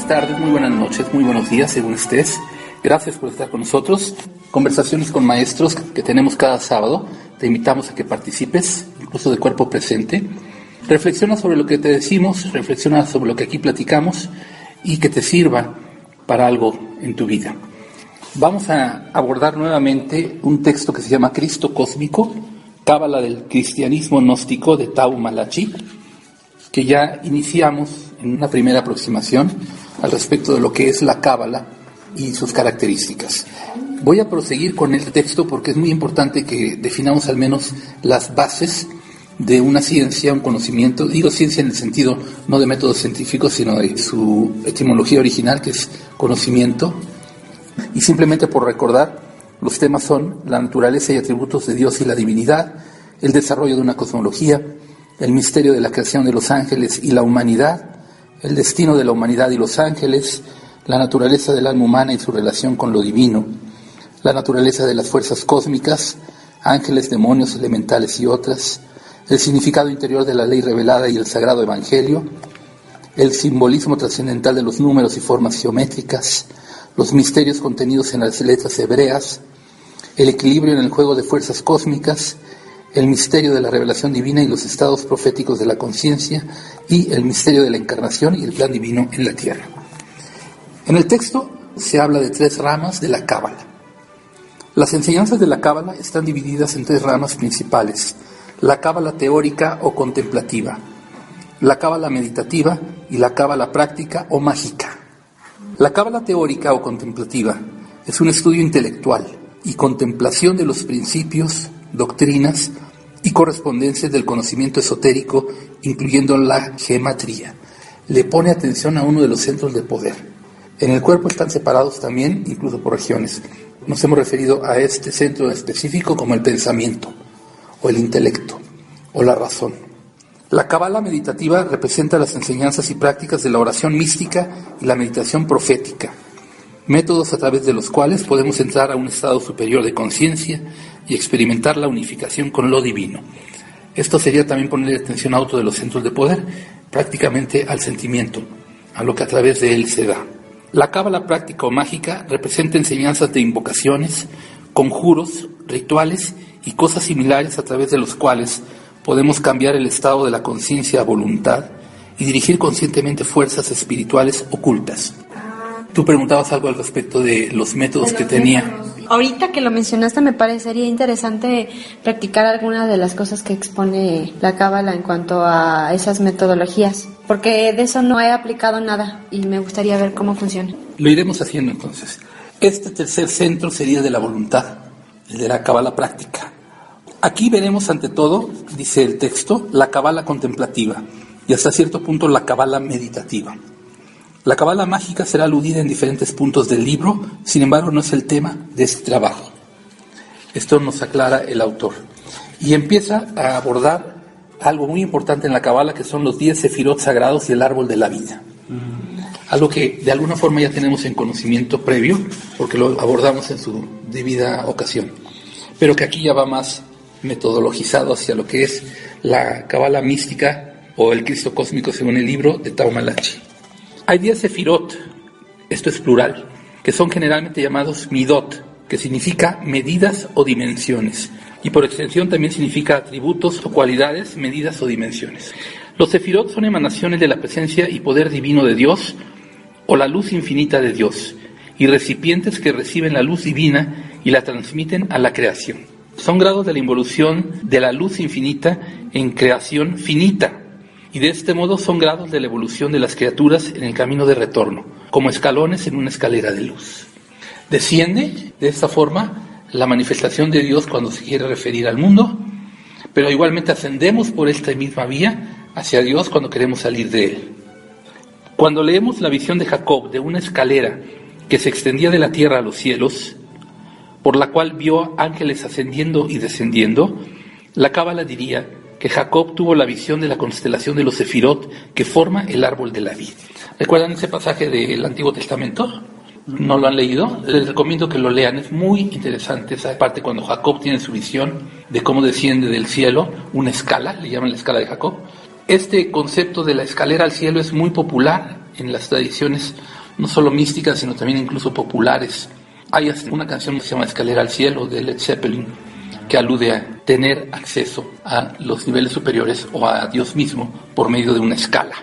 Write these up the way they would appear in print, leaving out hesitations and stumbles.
tardes, muy buenas noches, muy buenos días, según estés. Gracias por estar con nosotros. Conversaciones con maestros que tenemos cada sábado. Te invitamos a que participes, incluso de cuerpo presente. Reflexiona sobre lo que te decimos, reflexiona sobre lo que aquí platicamos y que te sirva para algo en tu vida. Vamos a abordar nuevamente un texto que se llama Cristo Cósmico, Cábala del Cristianismo Gnóstico de Tao Malachi, que ya iniciamos en una primera aproximación al respecto de lo que es la Cábala y sus características. Voy a proseguir con el texto porque es muy importante que definamos al menos las bases de una ciencia, un conocimiento. Digo ciencia en el sentido no de métodos científicos, sino de su etimología original, que es conocimiento. Y simplemente por recordar, los temas son la naturaleza y atributos de Dios y la divinidad, el desarrollo de una cosmología, el misterio de la creación de los ángeles y la humanidad, el destino de la humanidad y los ángeles, la naturaleza del alma humana y su relación con lo divino, la naturaleza de las fuerzas cósmicas, ángeles, demonios, elementales y otras, el significado interior de la ley revelada y el sagrado evangelio, el simbolismo trascendental de los números y formas geométricas, los misterios contenidos en las letras hebreas, el equilibrio en el juego de fuerzas cósmicas, el misterio de la revelación divina y los estados proféticos de la conciencia y el misterio de la encarnación y el plan divino en la tierra. En el texto se habla de 3 ramas de la Cábala. Las enseñanzas de la Cábala están divididas en 3 ramas principales: la Cábala teórica o contemplativa, la Cábala meditativa y la Cábala práctica o mágica. La Cábala teórica o contemplativa es un estudio intelectual y contemplación de los principios, doctrinas y correspondencias del conocimiento esotérico, incluyendo la gematría. Le pone atención a uno de los centros de poder. En el cuerpo están separados también, incluso por regiones. Nos hemos referido a este centro específico como el pensamiento, o el intelecto, o la razón. La Cábala meditativa representa las enseñanzas y prácticas de la oración mística y la meditación profética, métodos a través de los cuales podemos entrar a un estado superior de conciencia y experimentar la unificación con lo divino. Esto sería también ponerle atención a otro de los centros de poder, prácticamente al sentimiento, a lo que a través de él se da. La Cábala práctica o mágica representa enseñanzas de invocaciones, conjuros, rituales y cosas similares a través de los cuales podemos cambiar el estado de la conciencia a voluntad y dirigir conscientemente fuerzas espirituales ocultas. Tú preguntabas algo al respecto de los métodos que tenía. Ahorita que lo mencionaste, me parecería interesante practicar algunas de las cosas que expone la Cábala en cuanto a esas metodologías, porque de eso no he aplicado nada y me gustaría ver cómo funciona. Lo iremos haciendo entonces. Este tercer centro sería de la voluntad, el de la Cábala práctica. Aquí veremos ante todo, dice el texto, la Cábala contemplativa y hasta cierto punto la Cábala meditativa. La Cábala mágica será aludida en diferentes puntos del libro, sin embargo no es el tema de este trabajo. Esto nos aclara el autor. Y empieza a abordar algo muy importante en la Cábala, que son los 10 sefirot sagrados y el árbol de la vida. Algo que de alguna forma ya tenemos en conocimiento previo, porque lo abordamos en su debida ocasión, pero que aquí ya va más metodologizado hacia lo que es la Cábala mística o el Cristo cósmico según el libro de Tao Malachi. Hay 10 sefirot, esto es plural, que son generalmente llamados midot, que significa medidas o dimensiones, y por extensión también significa atributos o cualidades, medidas o dimensiones. Los sefirot son emanaciones de la presencia y poder divino de Dios, o la luz infinita de Dios, y recipientes que reciben la luz divina y la transmiten a la creación. Son grados de la involución de la luz infinita en creación finita, y de este modo son grados de la evolución de las criaturas en el camino de retorno, como escalones en una escalera de luz. Desciende de esta forma la manifestación de Dios cuando se quiere referir al mundo, pero igualmente ascendemos por esta misma vía hacia Dios cuando queremos salir de Él. Cuando leemos la visión de Jacob de una escalera que se extendía de la tierra a los cielos, por la cual vio ángeles ascendiendo y descendiendo, la Cábala diría que Jacob tuvo la visión de la constelación de los sefirot que forma el árbol de la vida. ¿Recuerdan ese pasaje del Antiguo Testamento? ¿No lo han leído? Les recomiendo que lo lean, es muy interesante esa parte cuando Jacob tiene su visión de cómo desciende del cielo una escala, le llaman la escala de Jacob. Este concepto de la escalera al cielo es muy popular en las tradiciones no solo místicas, sino también incluso populares. Hay hasta una canción que se llama Escalera al Cielo, de Led Zeppelin, que alude a tener acceso a los niveles superiores o a Dios mismo por medio de una escala.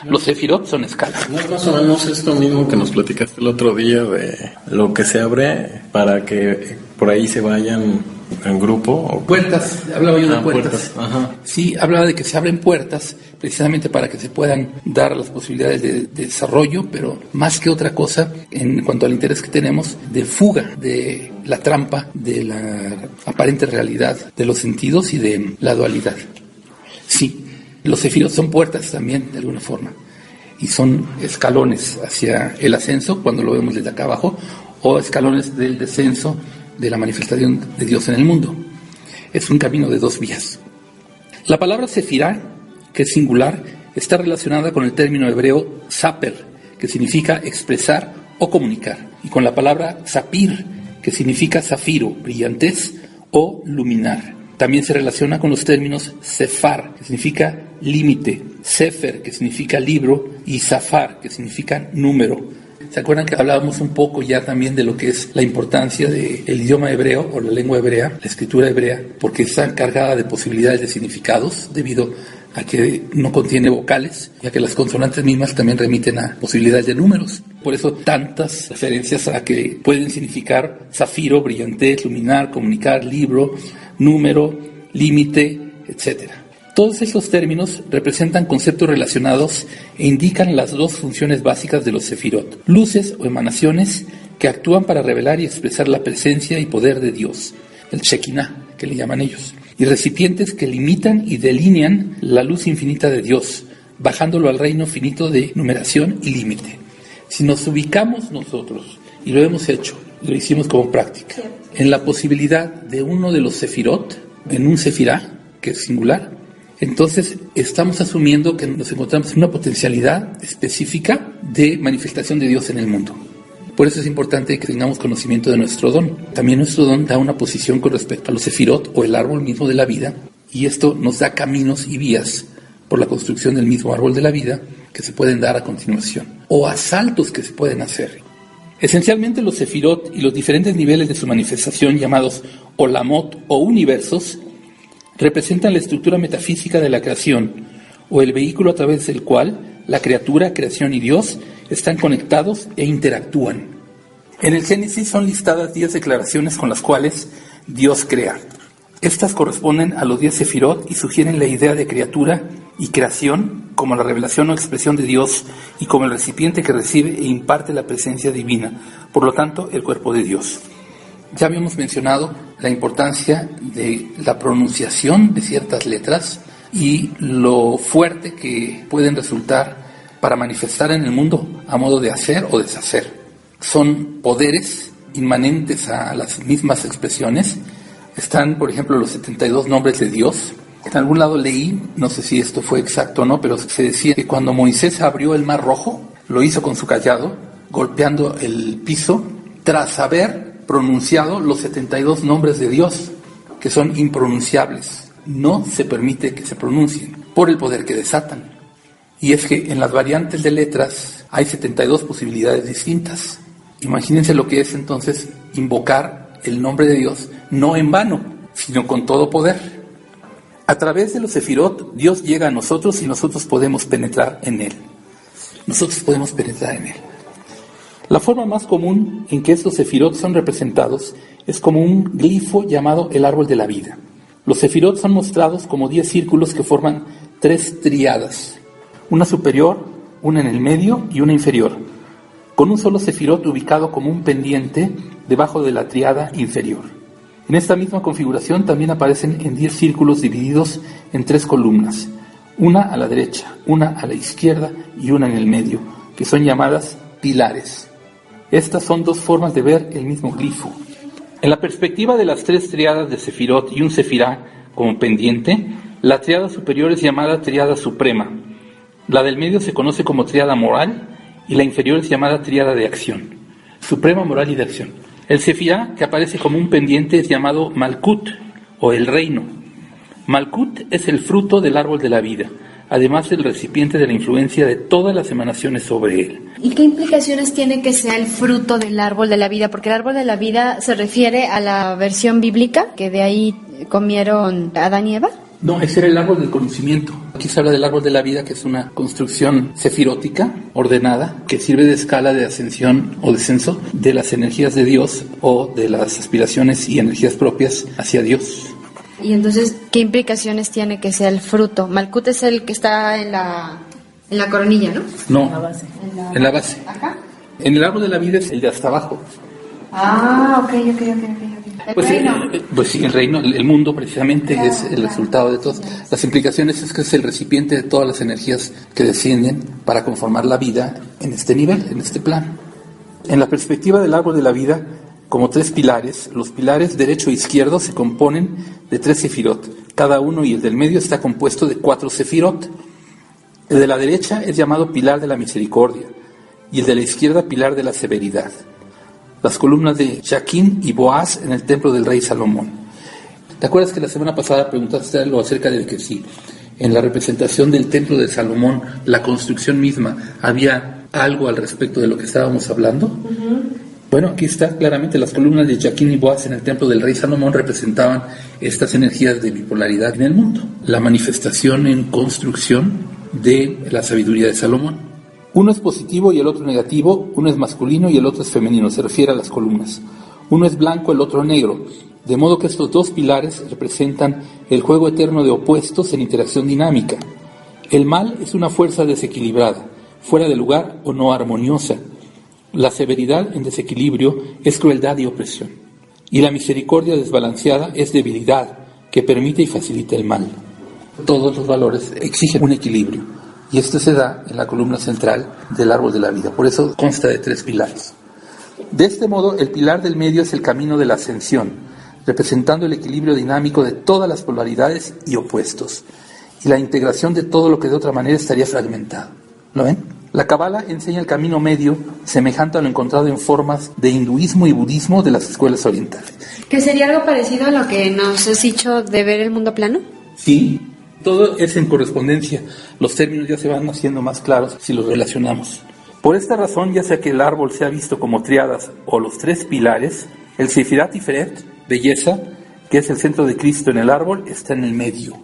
Los sefirot son escalas. No es más o menos esto mismo que nos platicaste el otro día de lo que se abre para que por ahí se vayan en grupo. ¿O puertas, hablaba yo de puertas. Ajá. Sí, hablaba de que se abren puertas precisamente para que se puedan dar las posibilidades de desarrollo, pero más que otra cosa, en cuanto al interés que tenemos, de fuga de la trampa, de la aparente realidad de los sentidos y de la dualidad. Sí, los sefirot son puertas también, de alguna forma, y son escalones hacia el ascenso, cuando lo vemos desde acá abajo, o escalones del descenso de la manifestación de Dios en el mundo. Es un camino de dos vías. La palabra sefirá, que es singular, está relacionada con el término hebreo saper, que significa expresar o comunicar, y con la palabra sapir, que significa zafiro, brillantez o luminar. También se relaciona con los términos sefar, que significa límite, sefer, que significa libro, y safar, que significa número. ¿Se acuerdan que hablábamos un poco ya también de lo que es la importancia del idioma hebreo o la lengua hebrea, la escritura hebrea, porque está cargada de posibilidades de significados debido a que no contiene vocales, ya que las consonantes mismas también remiten a posibilidades de números? Por eso tantas referencias a que pueden significar zafiro, brillantez, luminar, comunicar, libro, número, límite, etc. Todos estos términos representan conceptos relacionados e indican las dos funciones básicas de los sefirot: luces o emanaciones que actúan para revelar y expresar la presencia y poder de Dios, el Shekinah, que le llaman ellos, y recipientes que limitan y delinean la luz infinita de Dios, bajándolo al reino finito de numeración y límite. Si nos ubicamos nosotros, y lo hemos hecho, lo hicimos como práctica, en la posibilidad de uno de los sefirot, en un sefirá, que es singular, entonces estamos asumiendo que nos encontramos en una potencialidad específica de manifestación de Dios en el mundo. Por eso es importante que tengamos conocimiento de nuestro don. También nuestro don da una posición con respecto a los sefirot o el árbol mismo de la vida, y esto nos da caminos y vías por la construcción del mismo árbol de la vida que se pueden dar a continuación, o asaltos que se pueden hacer. Esencialmente los sefirot y los diferentes niveles de su manifestación, llamados olamot o universos, representan la estructura metafísica de la creación, o el vehículo a través del cual la criatura, creación y Dios están conectados e interactúan. En el Génesis son listadas 10 declaraciones con las cuales Dios crea. Estas corresponden a los 10 sefirot y sugieren la idea de criatura y creación como la revelación o expresión de Dios y como el recipiente que recibe e imparte la presencia divina, por lo tanto el cuerpo de Dios. Ya habíamos mencionado la importancia de la pronunciación de ciertas letras y lo fuerte que pueden resultar para manifestar en el mundo a modo de hacer o deshacer. Son poderes inmanentes a las mismas expresiones. Están, por ejemplo, los 72 nombres de Dios. En algún lado leí, no sé si esto fue exacto o no, pero se decía que cuando Moisés abrió el mar rojo, lo hizo con su cayado, golpeando el piso, tras haber pronunciado los 72 nombres de Dios, que son impronunciables. No se permite que se pronuncien por el poder que desatan. Y es que en las variantes de letras hay 72 posibilidades distintas. Imagínense lo que es entonces invocar el nombre de Dios, no en vano, sino con todo poder. A través de los sefirot, Dios llega a nosotros y nosotros podemos penetrar en Él. Nosotros podemos penetrar en Él. La forma más común en que estos sefirot son representados es como un glifo llamado el árbol de la vida. Los sefirot son mostrados como 10 círculos que forman 3 tríadas, una superior, una en el medio y una inferior, con un solo sefirot ubicado como un pendiente debajo de la tríada inferior. En esta misma configuración también aparecen en 10 círculos divididos en 3 columnas, una a la derecha, una a la izquierda y una en el medio, que son llamadas pilares. Estas son 2 formas de ver el mismo glifo. En la perspectiva de las 3 triadas de sefirot y un sefirá como pendiente, la triada superior es llamada triada suprema, la del medio se conoce como triada moral y la inferior es llamada triada de acción, suprema, moral y de acción. El sefirá, que aparece como un pendiente, es llamado Malkut o el reino. Malkut es el fruto del árbol de la vida, además del recipiente de la influencia de todas las emanaciones sobre él. ¿Y qué implicaciones tiene que sea el fruto del árbol de la vida? Porque el árbol de la vida se refiere a la versión bíblica, que de ahí comieron Adán y Eva. No, ese era el árbol del conocimiento. Aquí se habla del árbol de la vida, que es una construcción sefirótica, ordenada, que sirve de escala de ascensión o descenso de las energías de Dios o de las aspiraciones y energías propias hacia Dios. Y entonces, ¿qué implicaciones tiene que sea el fruto? Malkut es el que está en la coronilla, ¿no? No, En la base. ¿Acá? En el árbol de la vida es el de hasta abajo. Ah, ok. Pues sí, el reino, el mundo precisamente es el resultado de todas. Las implicaciones es que es el recipiente de todas las energías que descienden para conformar la vida en este nivel, en este plano. En la perspectiva del árbol de la vida, como tres pilares, los pilares derecho e izquierdo se componen de 3 sefirot, cada uno, y el del medio está compuesto de 4 sefirot. El de la derecha es llamado pilar de la misericordia y el de la izquierda pilar de la severidad. Las columnas de Jaquín y Boaz en el templo del rey Salomón. ¿Te acuerdas que la semana pasada preguntaste algo acerca de que sí, en la representación del templo de Salomón, la construcción misma, había algo al respecto de lo que estábamos hablando? Uh-huh. Bueno, aquí está claramente, las columnas de Jaquín y Boaz en el templo del rey Salomón representaban estas energías de bipolaridad en el mundo, la manifestación en construcción de la sabiduría de Salomón. Uno es positivo y el otro negativo, uno es masculino y el otro es femenino, se refiere a las columnas. Uno es blanco, el otro negro, de modo que estos dos pilares representan el juego eterno de opuestos en interacción dinámica. El mal es una fuerza desequilibrada, fuera de lugar o no armoniosa. La severidad en desequilibrio es crueldad y opresión. Y la misericordia desbalanceada es debilidad, que permite y facilita el mal. Todos los valores exigen un equilibrio. Y esto se da en la columna central del árbol de la vida. Por eso consta de 3 pilares. De este modo, el pilar del medio es el camino de la ascensión, representando el equilibrio dinámico de todas las polaridades y opuestos, y la integración de todo lo que de otra manera estaría fragmentado. ¿Lo ven? La Kabbalah enseña el camino medio, semejante a lo encontrado en formas de hinduismo y budismo de las escuelas orientales. ¿Que sería algo parecido a lo que nos has dicho de ver el mundo plano? Sí. Todo es en correspondencia. Los términos ya se van haciendo más claros si los relacionamos. Por esta razón, ya sea que el árbol sea visto como triadas o los 3 pilares, el Sefirat Tiferet, belleza, que es el centro de Cristo en el árbol, está en el medio.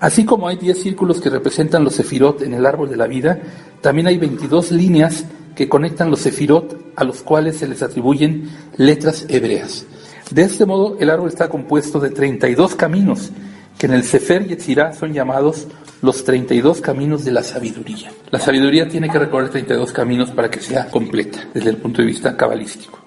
Así como hay 10 círculos que representan los sefirot en el árbol de la vida, también hay 22 líneas que conectan los sefirot, a los cuales se les atribuyen letras hebreas. De este modo, el árbol está compuesto de 32 caminos, que en el Sefer Yetzirah son llamados los 32 caminos de la sabiduría. La sabiduría tiene que recorrer 32 caminos para que sea completa, desde el punto de vista cabalístico.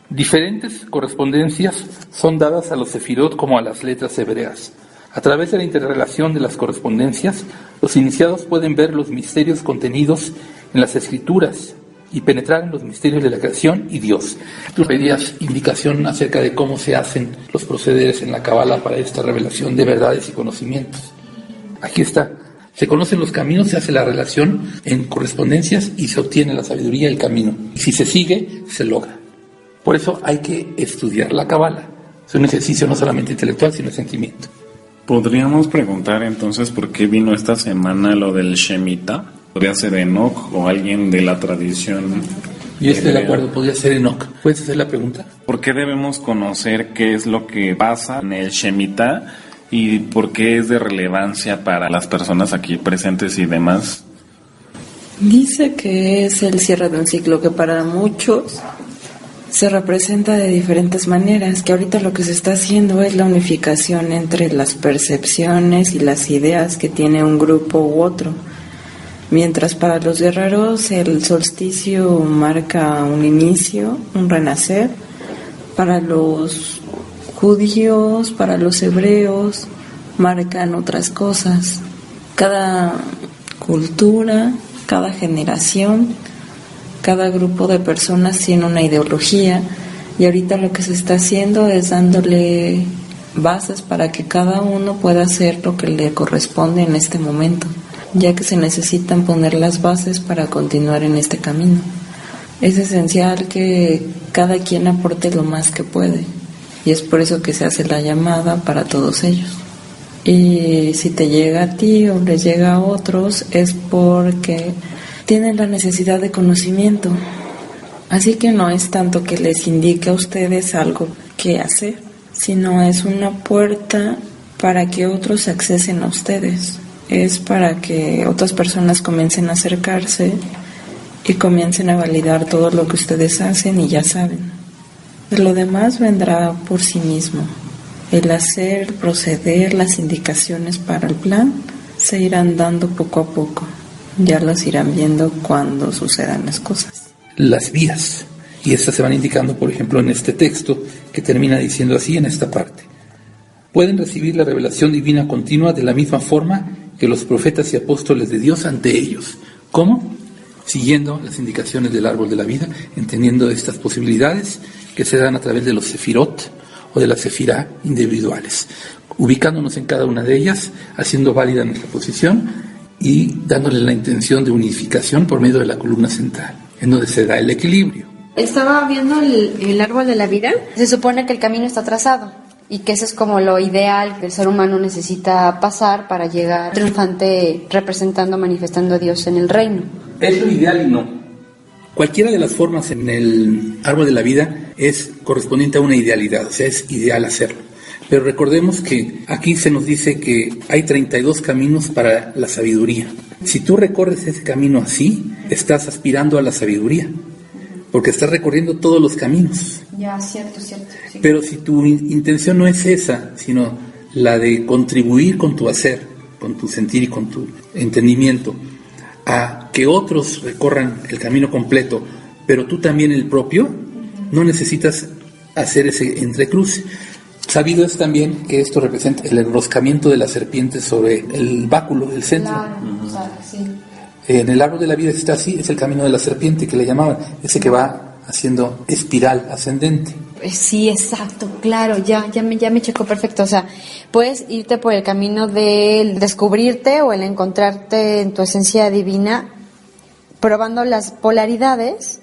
Diferentes correspondencias son dadas a los sefirot como a las letras hebreas. A través de la interrelación de las correspondencias, los iniciados pueden ver los misterios contenidos en las escrituras y penetrar en los misterios de la creación y Dios. Tú pedías indicación acerca de cómo se hacen los procederes en la Kabbalah para esta revelación de verdades y conocimientos. Aquí está. Se conocen los caminos, se hace la relación en correspondencias y se obtiene la sabiduría del camino. Si se sigue, se logra. Por eso hay que estudiar la Kabbalah. Es un ejercicio no solamente intelectual, sino de sentimiento. Podríamos preguntar entonces por qué vino esta semana lo del Shemitah. Podría ser Enoch o alguien de la tradición. Yo estoy de acuerdo, podría ser Enoch. ¿Puedes hacer la pregunta? ¿Por qué debemos conocer qué es lo que pasa en el Shemitah y por qué es de relevancia para las personas aquí presentes y demás? Dice que es el cierre de un ciclo que para muchos se representa de diferentes maneras, que ahorita lo que se está haciendo es la unificación entre las percepciones y las ideas que tiene un grupo u otro. Mientras para los guerreros el solsticio marca un inicio, un renacer, para los judíos, para los hebreos, marcan otras cosas. Cada cultura, cada generación, cada grupo de personas tiene una ideología y ahorita lo que se está haciendo es dándole bases para que cada uno pueda hacer lo que le corresponde en este momento, ya que se necesitan poner las bases para continuar en este camino. Es esencial que cada quien aporte lo más que puede, y es por eso que se hace la llamada para todos ellos. Y si te llega a ti o les llega a otros es porque tienen la necesidad de conocimiento. Así que no es tanto que les indique a ustedes algo que hacer, sino es una puerta para que otros accesen a ustedes. Es para que otras personas comiencen a acercarse y comiencen a validar todo lo que ustedes hacen y ya saben. Lo demás vendrá por sí mismo. El hacer, el proceder, las indicaciones para el plan se irán dando poco a poco. Ya las irán viendo cuando sucedan las cosas. Las vías, y estas se van indicando, por ejemplo, en este texto que termina diciendo así en esta parte: pueden recibir la revelación divina continua de la misma forma que los profetas y apóstoles de Dios ante ellos. ¿Cómo? Siguiendo las indicaciones del árbol de la vida, entendiendo estas posibilidades que se dan a través de los sefirot o de la sefirá individuales, ubicándonos en cada una de ellas, haciendo válida nuestra posición y dándole la intención de unificación por medio de la columna central, en donde se da el equilibrio. Estaba viendo el árbol de la vida. Se supone que el camino está trazado y que eso es como lo ideal que el ser humano necesita pasar para llegar triunfante, representando, manifestando a Dios en el reino. Es lo ideal y no. Cualquiera de las formas en el árbol de la vida es correspondiente a una idealidad, o sea, es ideal hacerlo. Pero recordemos que aquí se nos dice que hay 32 caminos para la sabiduría. Si tú recorres ese camino así, estás aspirando a la sabiduría, porque estás recorriendo todos los caminos. Ya, cierto. Sí. Pero si tu intención no es esa, sino la de contribuir con tu hacer, con tu sentir y con tu entendimiento, a que otros recorran el camino completo, pero tú también el propio, no necesitas hacer ese entrecruce. Sabido es también que esto representa el enroscamiento de la serpiente sobre el báculo del centro. Claro, sí. En el árbol de la vida está así, es el camino de la serpiente que le llamaban, ese que va haciendo espiral ascendente. Sí, exacto, claro, ya me checó perfecto. O sea, puedes irte por el camino del descubrirte o el encontrarte en tu esencia divina, probando las polaridades,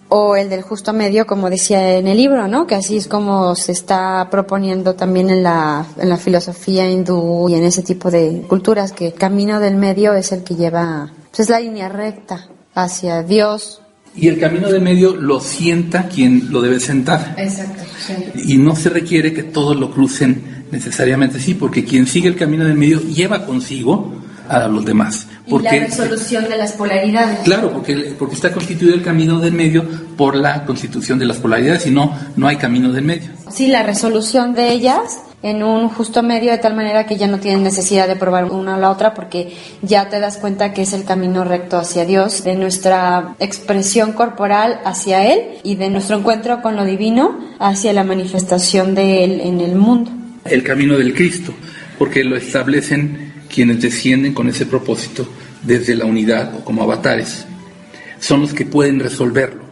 o el del justo medio, como decía en el libro, ¿no? Que así es como se está proponiendo también en la filosofía hindú y en ese tipo de culturas, que el camino del medio es el que lleva, pues es la línea recta hacia Dios. Y el camino del medio lo sienta quien lo debe sentar. Exacto, sí. Y no se requiere que todos lo crucen necesariamente así, porque quien sigue el camino del medio lleva consigo a los demás. Porque, y la resolución de las polaridades. Claro, porque está constituido el camino del medio por la constitución de las polaridades, y no hay camino del medio. Sí, la resolución de ellas en un justo medio, de tal manera que ya no tienen necesidad de probar una a la otra, porque ya te das cuenta que es el camino recto hacia Dios, de nuestra expresión corporal hacia Él y de nuestro encuentro con lo divino hacia la manifestación de Él en el mundo. El camino del Cristo, porque lo establecen quienes descienden con ese propósito desde la unidad o como avatares. Son los que pueden resolverlo.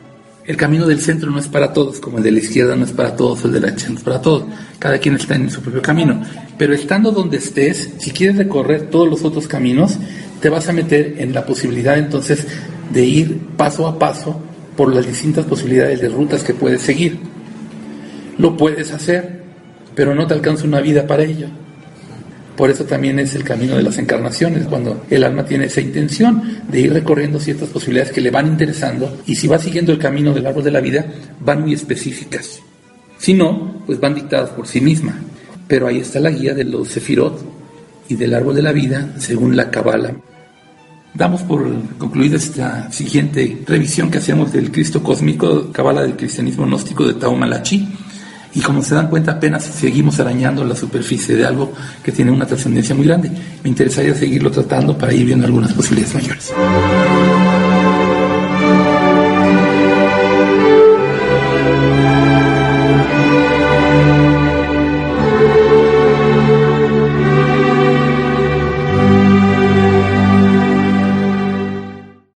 El camino del centro no es para todos, como el de la izquierda no es para todos, o el de la derecha no es para todos. Cada quien está en su propio camino. Pero estando donde estés, si quieres recorrer todos los otros caminos, te vas a meter en la posibilidad entonces de ir paso a paso por las distintas posibilidades de rutas que puedes seguir. Lo puedes hacer, pero no te alcanza una vida para ello. Por eso también es el camino de las encarnaciones, cuando el alma tiene esa intención de ir recorriendo ciertas posibilidades que le van interesando, y si va siguiendo el camino del árbol de la vida, van muy específicas. Si no, pues van dictadas por sí misma. Pero ahí está la guía de los sefirot y del árbol de la vida, según la Kabbalah. Damos por concluida esta siguiente revisión que hacemos del Cristo cósmico, Kabbalah del cristianismo gnóstico de Tao Malachi. Y como se dan cuenta, apenas seguimos arañando la superficie de algo que tiene una trascendencia muy grande. Me interesaría seguirlo tratando para ir viendo algunas posibilidades mayores.